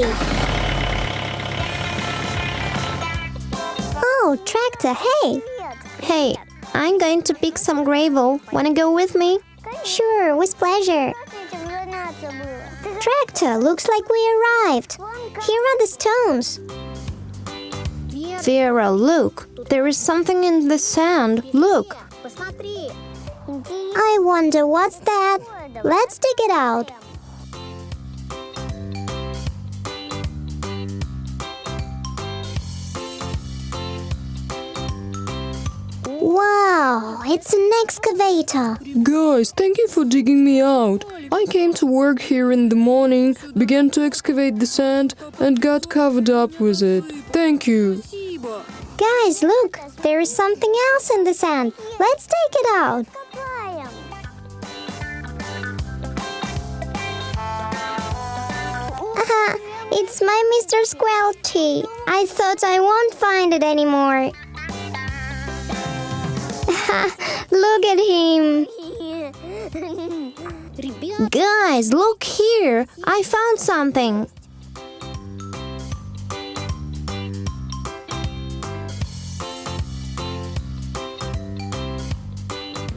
quickly. Oh, Tractor, hey! Hey, I'm going to pick some gravel. Wanna go with me? Sure, with pleasure. Tractor, looks like we arrived. Here are the stones. Vera, look. There is something in the sand. Look. I wonder what's that. Let's dig it out. Wow, it's an excavator. Guys, thank you for digging me out. I came to work here in the morning, began to excavate the sand, and got covered up with it. Thank you. Guys, look, there is something else in the sand. Let's take it out. It's my Mr. Squelchy. I thought I won't find it anymore. Look at him. Guys, look here. I found something.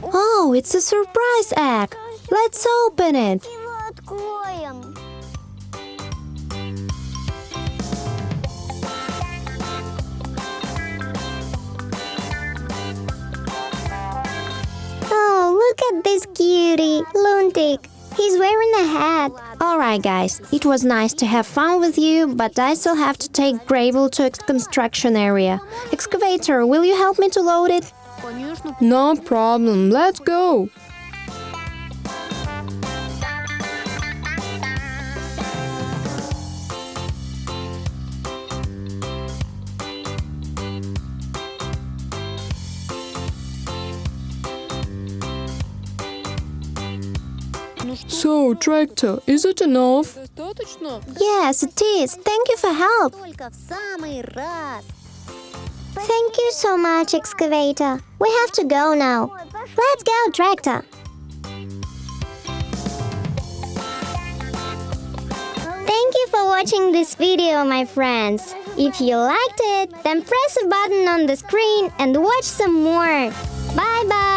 Oh, it's a surprise egg. Let's open it. Oh, look at this cutie, Lunatic. He's wearing a hat. Alright guys, it was nice to have fun with you, but I still have to take gravel to its construction area. Excavator, will you help me to load it? No problem, let's go. So, Tractor, is it enough? Yes, it is. Thank you for help. Thank you so much, Excavator. We have to go now. Let's go, Tractor. Thank you for watching this video, my friends. If you liked it, then press a button on the screen and watch some more. Bye-bye.